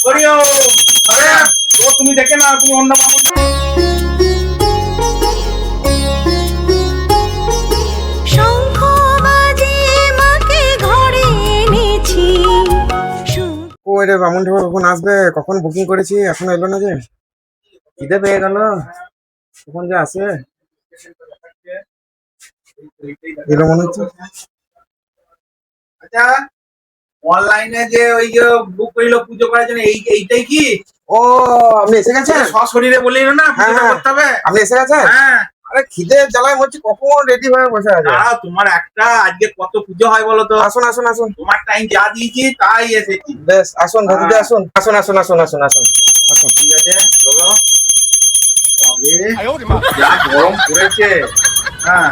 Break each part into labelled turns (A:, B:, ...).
A: করিও। আরে ও তুমি দেখে না, তুমি অন্য বামুন।
B: শঙ্খ বাজিয়ে মাকে ঘরে এনেছি।
C: ওই রে বামুন ঠাকুর কখন আসবে? কখন বুকিং করেছি এখনো এলো না যে। খিদে পেয়ে গেল, কখন যে আসে এলো মনে হচ্ছে।
A: আচ্ছা, অনলাইনে যে ওই যে বুক করিল পুজো করার জন্য, এইটাই কি?
C: ও আপনি এসে গেছেন?
A: সশরীরে বলিল না পুজোটা করতে হবে।
C: আপনি এসে গেছেন?
A: হ্যাঁ।
C: আরে খিদে জ্বালায় হচ্ছে, কখন রেডি হয়ে বসে আছে।
A: দাঁড়াও, তোমার একটা আজকে কত পুজো হয় বলো তো?
C: আসুন আসুন আসুন।
A: তোমার টাইম যা দিয়েছি তাই এসেছি।
C: বেশ আসুন দাদুদি, আসুন আসুন আসুন আসুন আসুন আসুন আসুন।
A: ঠিক আছে, চলো। যা গরম পড়েছে। হ্যাঁ,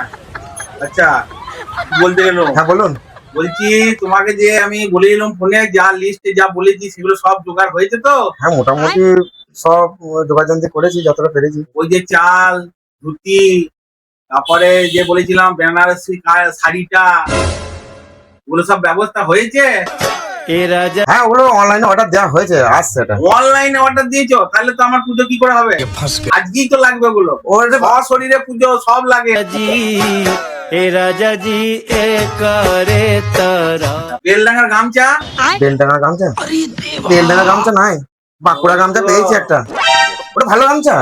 A: আচ্ছা, কি বলতে গেল?
C: হ্যাঁ বলুন।
A: বলছি তোমাকে যে আমি বলে দিলাম ফোনে, যা লিস্টে যা বলেছি সেগুলো সব জোগাড় হয়েছে তো?
C: হ্যাঁ মোটামুটি সব যোগাযোগ করেছি যতটা পেরেছি।
A: ওই যে চাল, ধুতি, তারপরে যে বলেছিলাম বেনারসি শাড়িটা, ওগুলো সব ব্যবস্থা হয়েছে?
C: হ্যাঁ ওগুলো অনলাইনে অর্ডার দেওয়া হয়েছে, আসছে এটা।
A: অনলাইনে অর্ডার দিয়েছো? তাহলে তো আমার পুজো কি করে হবে? আজকেই তো লাগবে ওগুলো। শরীরে পুজো সব লাগে। বেলডাঙ্গার গামছা?
C: বেলডাঙ্গা গামছা? বেলডাঙ্গা গামছা নাই, বাঁকুড়া গামছা পেয়েছি একটা, ওটা ভালো গামছা।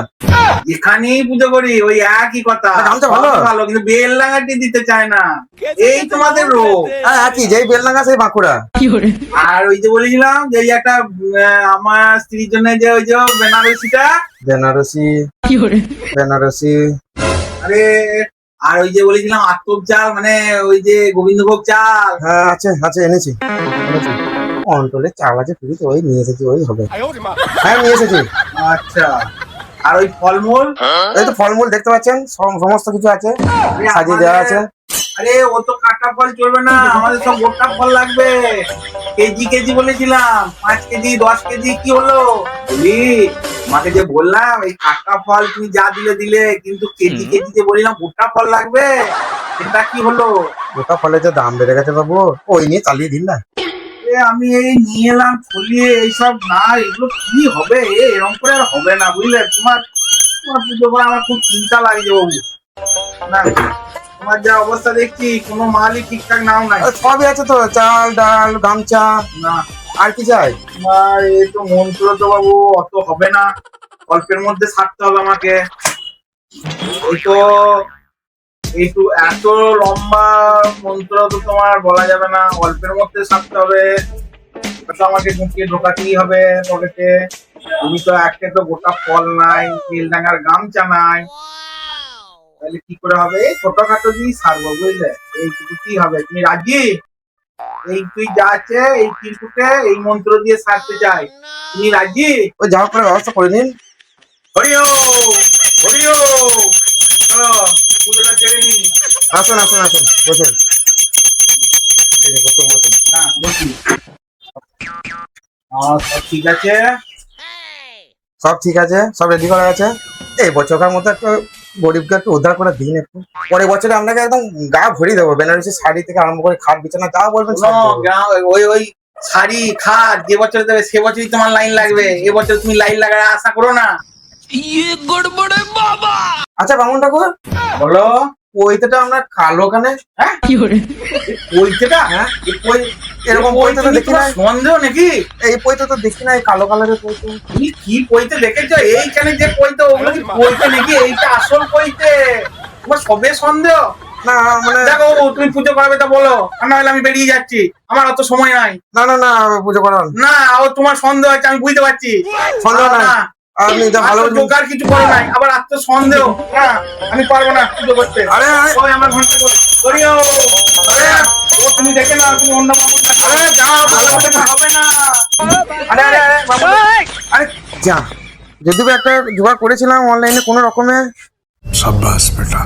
A: এখানেই পুজো করি, ওই একই কথা।
C: গামছা ভালো
A: ভালো, কিন্তু বেলডাঙ্গাটি দিতে চায় না। এই তোমাদের রোগ।
C: একই, যেই বেলডাঙ্গা সেই বাঁকুড়া।
A: আর ওই যে বলেছিলাম যে এই একটা আমার স্ত্রীর জন্য যে ওই যে বেনারসিটা।
C: বেনারসি বেনারসি।
A: আরে, আর ওই যে বলেছিলাম আতপ চাল, মানে ওই যে গোবিন্দভোগ চাল।
C: হ্যাঁ আছে আছে, এনেছি এনেছি। অন্টলে চাল আছে ফ্রিতে, ওই নিয়ে এসেছি, ওই হবে। হ্যাঁ নিয়ে এসেছি।
A: আচ্ছা, আর ওই ফলমূল?
C: এই তো ফলমূল দেখতে পাচ্ছেন, সমস্ত কিছু আছে, সাজিয়ে দেওয়া আছে।
A: আরে ও তো কাটা ফল চলবে না, আমাদের সব গোটা ফল লাগবে। কেজি কেজি বলেছিলাম, 5 কেজি 10 কেজি, কি হলো? বলি তোমাকে যে বললাম এই কাটা ফল তুমি যা দিলে দিলে, কিন্তু কেজি কেজি যে বললাম গোটা ফল লাগবে, এটা কি হলো?
C: গোটা ফলের যে দাম বেড়ে গেছে বাবু, ওই নিয়ে চালিয়ে দিন না।
A: আমি এই নিয়ে এলাম ছড়িয়ে, এইসব না, এগুলো কি হবে? এরকম করে আর হবে না, বুঝলে? তোমার তোমার পুজো করে আমার খুব চিন্তা লাগছে বাবু। না, তোমার যা অবস্থা দেখছি, কোনো মালই ঠিকঠাক নাও নাই।
C: সবই আছে তো, চাল ডাল গামছা,
A: না,
C: আর কি চাই?
A: তোমার এই তো মন্ত্র তো বাবু অত হবে না, অল্পের মধ্যে সারতে হবে আমাকে। এই তো এইটু এত লম্বা মন্ত্র তো তোমার বলা যাবে না, অল্পের মধ্যে সারতে হবে। এটা তো আমাকে ঢুকিয়ে ঢোকাতেই হবে পকেটে। তুমি তো একটা তো গোটা ফল নাই, বেলডাঙ্গার গামছা নাই, তাহলে কি করে হবে? এই ছোটখাটো দিয়ে সারবো, বুঝলে? এইটুকু কি হবে? তুমি রাজি? এই তুই যা আছে এই কিছুকে এই মন্ত্র দিয়ে সারতে চাই, তুমি রাজি?
C: ওই যা হোক করে ব্যবস্থা করে নিন।
A: হরিও হরিও, চলো পুজোটা ছেড়ে নি।
C: আসুন আসুন আসুন, বসুন। এই যে বসুন বসুন।
A: হ্যাঁ, বসি। সব ঠিক আছে?
C: সব ঠিক আছে, সব রেডি করা আছে। এই বছরকার মতো একটু গরিবকে একটু উদ্ধার করে দিন একটু। পরের বছরে আপনাকে একদম গা ভরিয়ে দেবো, বেনারসি শাড়ি থেকে আরম্ভ করে খাট বিছানা যা বলবেন সব দেবো।
A: ওই শাড়ি খাট যে বছর দেবে সে বছরই তোমার লাইন লাগবে, এবছর তুমি লাইন লাগার আশা করো না।
C: আচ্ছা বামুন ঠাকুর,
A: বলো।
C: পৈতেটা আপনার কালো কানে?
A: হ্যাঁ, পৈতেটা?
C: হ্যাঁ এরকম পৈতে তো দেখি না।
A: সন্দেহ নাকি?
C: এই পৈতে তো দেখি না, এই কালো কালারের পৈতে।
A: তুমি কি পৈতে দেখেছো? এইখানে যে পৈতে, ওগুলো কি পৈতে নাকি? এইটা আসল পৈতে। তোমার সবে সন্দেহ?
C: না মানে
A: দেখো তুমি পুজো করাবে তা বলো, আর নাহলে আমি বেরিয়ে যাচ্ছি, আমার অত সময় নাই।
C: না না না পুজো করান
A: না, ও তোমার সন্দেহ আছে, আমি বুঝতে পারছি।
C: সন্দেহ না, আপনি যা ভালো
A: জোগাড় কিছু করো নাই, আবার আত্ম সন্দেহ। না, আমি পারবো না পুজো করতে।
C: আরে আরে
A: ওই আমার ঘন্টা করিও। আরে ও তুমি দেখে না, তুমি অন্য বাবুর কাছে।
C: আরে যাও, ভালো
A: হবে না, হবে না।
C: আরে আরে আরে বাবু, আরে যা, যদি একটা জোগাড় করেছিলাম অনলাইনে কোনো রকমে।
D: शाबाश बेटा।